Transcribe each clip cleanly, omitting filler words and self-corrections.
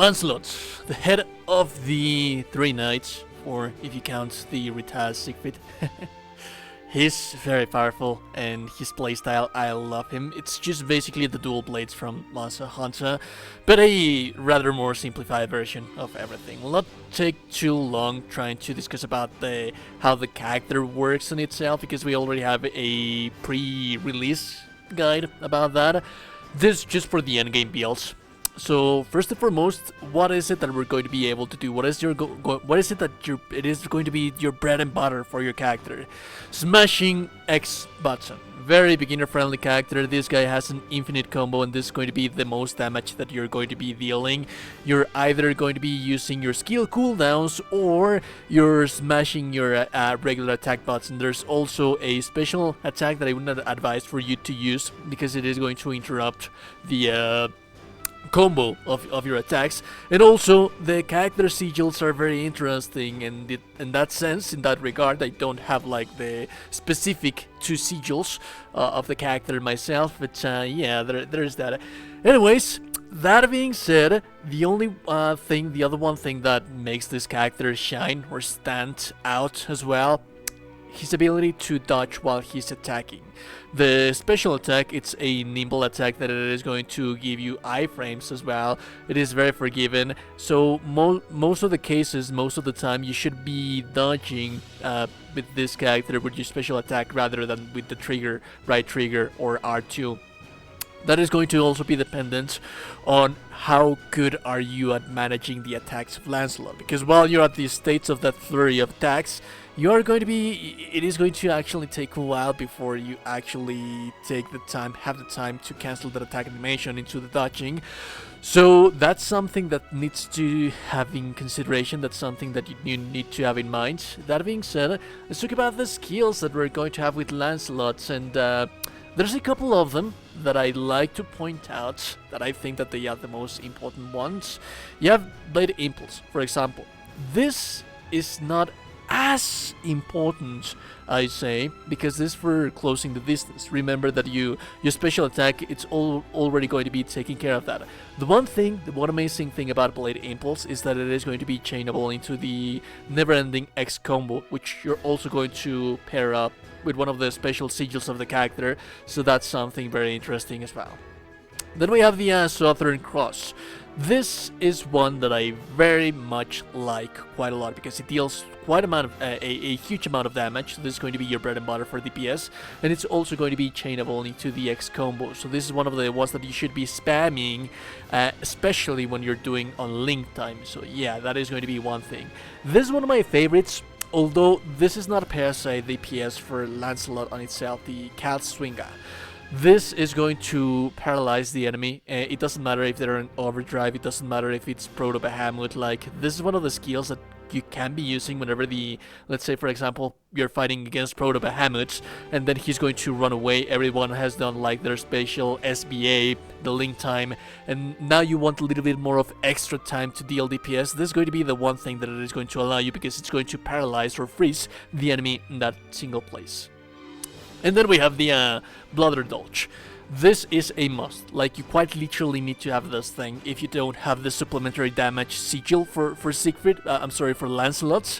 Lancelot, the head of the Three Knights, or if you count the retired Siegfried. He's very powerful, and his playstyle, I love him. It's just basically the dual blades from Monster Hunter, but a rather more simplified version of everything. Will not take too long trying to discuss about how the character works in itself, because we already have a pre-release guide about that. This just for the endgame builds. So first and foremost, what is it that we're going to be able to do? What is it that it is going to be your bread and butter for your character? Smashing X button. Very beginner friendly character. This guy has an infinite combo, and this is going to be the most damage that you're going to be dealing. You're either going to be using your skill cooldowns, or you're smashing your regular attack button. There's also a special attack that I would not advise for you to use, because it is going to interrupt the combo of your attacks. And also the character sigils are very interesting, and in that sense, in that regard, I don't have like the specific two sigils of the character myself, but yeah, there's that. Anyways, that being said, the other one thing that makes this character shine or stand out as well, his ability to dodge while he's attacking. The special attack, it's a nimble attack that it is going to give you iframes as well. It is very forgiving, so most of the cases, most of the time, you should be dodging with this character with your special attack rather than with the trigger, right trigger, or R2. That is going to also be dependent on how good are you at managing the attacks of Lancelot, because while you're at the states of that flurry of attacks, it is going to actually take a while before you actually have the time to cancel that attack animation into the dodging. So that's something that needs to have in consideration. That's something that you need to have in mind. That being said, let's talk about the skills that we're going to have with Lancelot, and there's a couple of them that I like to point out, that I think that they are the most important ones. You have Blade Impulse, for example. This is not as important, I say, because this is for closing the distance. Remember that your special attack, it's already going to be taking care of that. The one amazing thing about Blade Impulse is that it is going to be chainable into the never-ending X combo, which you're also going to pair up with one of the special sigils of the character, so that's something very interesting as well. Then we have the Southern Cross. This is one that I very much like quite a lot, because it deals quite a huge amount of damage. So this is going to be your bread and butter for DPS, and it's also going to be chainable into the X combo. So this is one of the ones that you should be spamming, especially when you're doing on link time. So yeah, that is going to be one thing. This is one of my favorites, although this is not per se the DPS for Lancelot on itself, the Cal Swinger. This is going to paralyze the enemy. It doesn't matter if they're in overdrive, it doesn't matter if it's Proto Bahamut. Like, this is one of the skills that you can be using whenever let's say for example, you're fighting against Proto Bahamut, and then he's going to run away. Everyone has done like their special SBA, the link time, and now you want a little bit more of extra time to deal DPS. This is going to be the one thing that it is going to allow you, because it's going to paralyze or freeze the enemy in that single place. And then we have the Blood Dodge. This is a must. Like, you quite literally need to have this thing if you don't have the supplementary damage sigil for Lancelot.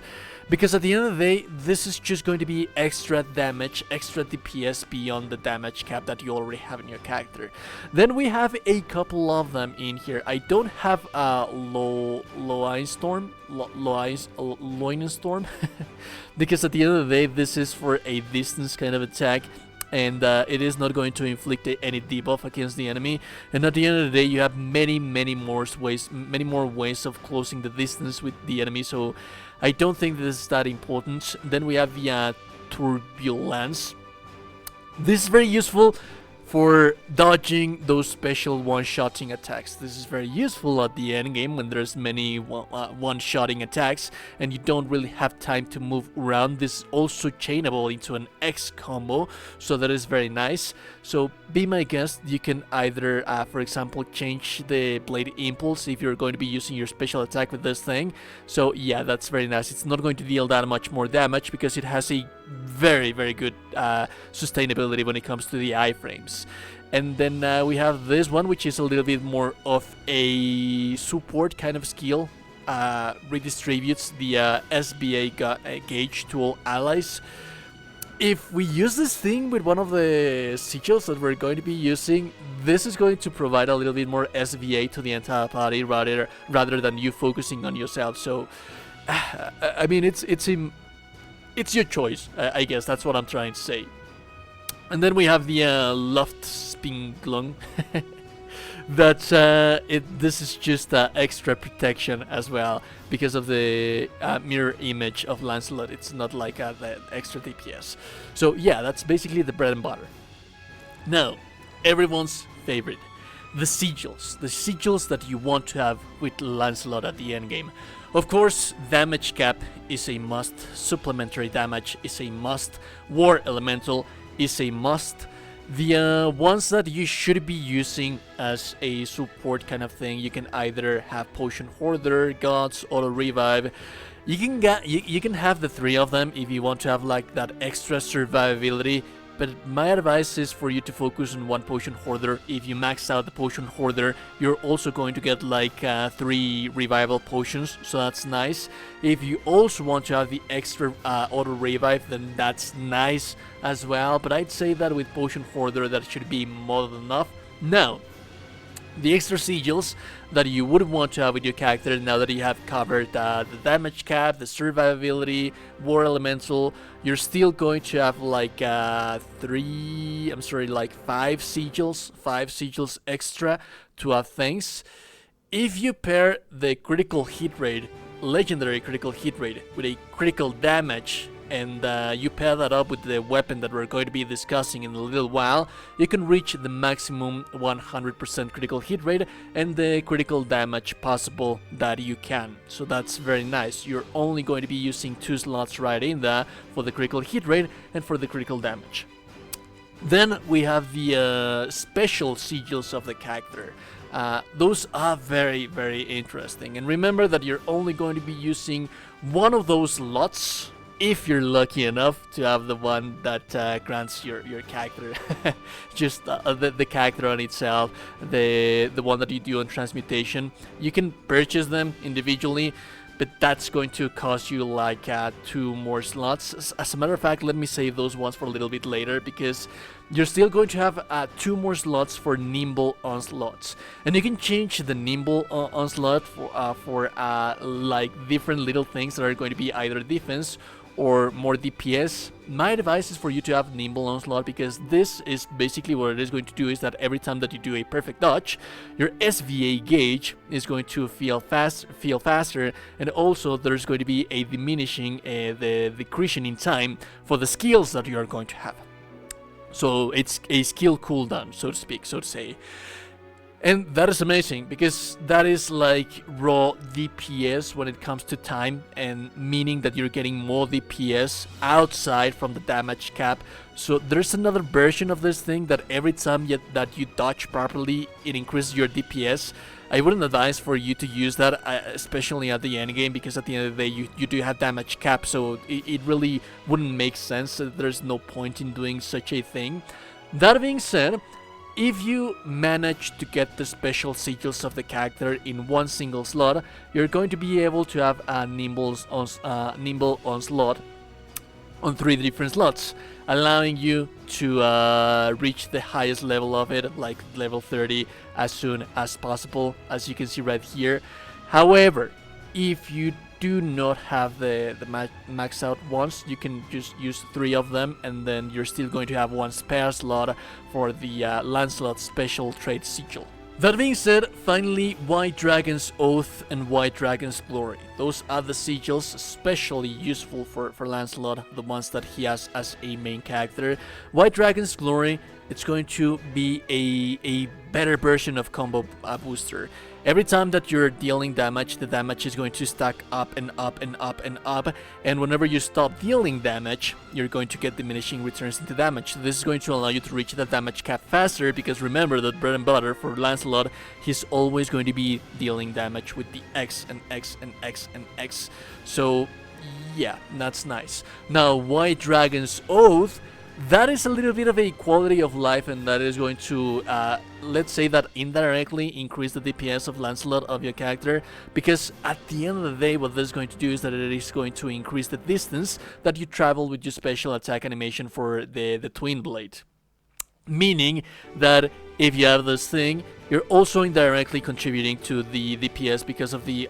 Because at the end of the day, this is just going to be extra damage, extra DPS beyond the damage cap that you already have in your character. Then we have a couple of them in here. I don't have Loin Storm, because at the end of the day, this is for a distance kind of attack, and it is not going to inflict any debuff against the enemy. And at the end of the day, you have many more ways of closing the distance with the enemy, so I don't think this is that important. Then we have the Turbulence. This is very useful for dodging those special one-shotting attacks. This is very useful at the end game when there's many one-shotting attacks and you don't really have time to move around. This is also chainable into an X combo, so that is very nice. So be my guest, you can either, for example, change the Blade Impulse if you're going to be using your special attack with this thing. So yeah, that's very nice. It's not going to deal that much more damage because it has a very, very good sustainability when it comes to the iframes. And then we have this one, which is a little bit more of a support kind of skill. Redistributes the SBA gauge to all allies. If we use this thing with one of the sigils that we're going to be using, this is going to provide a little bit more SVA to the entire party rather than you focusing on yourself. So, I mean, it's your choice. I guess that's what I'm trying to say. And then we have the Luftspiegelung. That this is just extra protection as well because of the mirror image of Lancelot. It's not like the extra DPS. So yeah, that's basically the bread and butter. Now, everyone's favorite, the sigils. The sigils that you want to have with Lancelot at the end game. Of course, damage cap is a must. Supplementary damage is a must. War elemental is a must. The ones that you should be using as a support kind of thing, you can either have Potion Hoarder, Gods, Auto Revive. You can have the three of them if you want to have like that extra survivability. But my advice is for you to focus on one Potion Hoarder. If you max out the Potion Hoarder, you're also going to get like 3 revival potions, so that's nice. If you also want to have the extra auto revive, then that's nice as well. But I'd say that with Potion Hoarder, that should be more than enough. Now, the extra sigils that you would want to have with your character now that you have covered the damage cap, the survivability, war elemental, you're still going to have like 5 sigils extra to have things. If you pair the critical hit rate, legendary critical hit rate, with a critical damage, and you pair that up with the weapon that we're going to be discussing in a little while, you can reach the maximum 100% critical hit rate and the critical damage possible that you can. So that's very nice. You're only going to be using 2 slots right in there for the critical hit rate and for the critical damage. Then we have the special sigils of the character. Those are very, very interesting. And remember that you're only going to be using one of those slots if you're lucky enough to have the one that grants your character just the character on itself, the one that you do on transmutation. You can purchase them individually, but that's going to cost you like 2 more slots. As a matter of fact, let me save those ones for a little bit later, because you're still going to have 2 more slots for nimble onslaughts, and you can change the nimble onslaught for like different little things that are going to be either defense or more DPS. My advice is for you to have nimble onslaught, because this is basically what it is going to do is that every time that you do a perfect dodge, your SVA gauge is going to feel faster, and also there's going to be a diminishing the decreasing in time for the skills that you are going to have. So it's a skill cooldown, so to speak, so to say. And that is amazing, because that is like raw DPS when it comes to time, and meaning that you're getting more DPS outside from the damage cap. So there's another version of this thing that every time that you dodge properly, it increases your DPS. I wouldn't advise for you to use that, especially at the end game, because at the end of the day you do have damage cap, so it really wouldn't make sense. There's no point in doing such a thing. That being said, if you manage to get the special sigils of the character in one single slot, you're going to be able to have a nimble onslaught on 3 different slots, allowing you to reach the highest level of it, like level 30, as soon as possible, as you can see right here. However, if you do not have the max out ones, you can just use 3 of them, and then you're still going to have 1 spare slot for the Lancelot special trait sigil. That being said, finally, White Dragon's Oath and White Dragon's Glory. Those are the sigils especially useful for Lancelot, the ones that he has as a main character. White Dragon's Glory, it's going to be a better version of combo booster. Every time that you're dealing damage, the damage is going to stack up and up and up and up, and whenever you stop dealing damage, you're going to get diminishing returns into damage. This is going to allow you to reach the damage cap faster, because remember that bread and butter for Lancelot, he's always going to be dealing damage with the X and X and X and X. So yeah, that's nice. Now, why Dragon's Oath? That is a little bit of a quality of life, and that is going to, let's say that indirectly increase the DPS of Lancelot of your character, because at the end of the day, what this is going to do is that it is going to increase the distance that you travel with your special attack animation for the Twin Blade. Meaning that if you have this thing, you're also indirectly contributing to the DPS because of the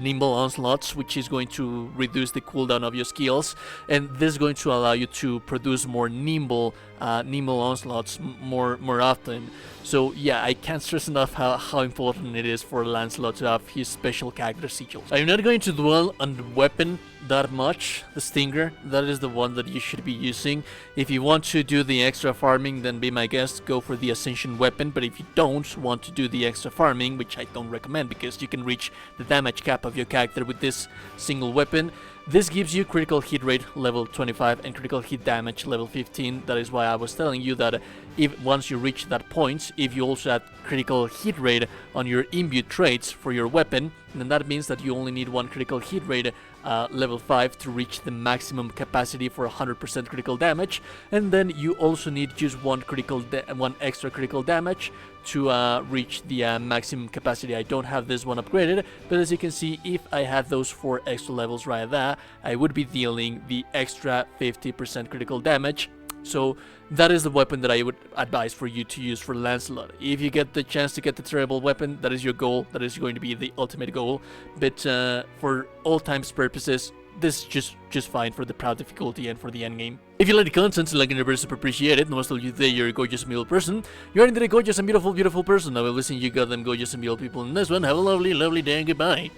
nimble onslaughts, which is going to reduce the cooldown of your skills, and this is going to allow you to produce more nimble onslaughts more often. So yeah, I can't stress enough how important it is for Lancelot to have his special character Sigils. I'm not going to dwell on the weapon that much. The Stinger, that is the one that you should be using. If you want to do the extra farming, then be my guest, go for the Ascension weapon. But if you don't want to do the extra farming, which I don't recommend because you can reach the damage cap of your character with this single weapon, this gives you critical hit rate level 25 and critical hit damage level 15. That is why I was telling you that if once you reach that point, if you also add critical hit rate on your imbued traits for your weapon, then that means that you only need one critical hit rate level 5 to reach the maximum capacity for 100% critical damage, and then you also need just one extra critical damage to reach the maximum capacity. I don't have this one upgraded, but as you can see, if I had those 4 extra levels right there, I would be dealing the extra 50% critical damage. So that is the weapon that I would advise for you to use for Lancelot. If you get the chance to get the terrible weapon, that is your goal, that is going to be the ultimate goal. But for all times purposes, this is just fine for the proud difficulty and for the endgame. If you like the content, like it, very super appreciate it. Most of you today, you're a gorgeous and beautiful person. You're indeed a gorgeous and beautiful person. I will listen to you goddamn gorgeous and beautiful people in this one. Have a lovely, lovely day and goodbye.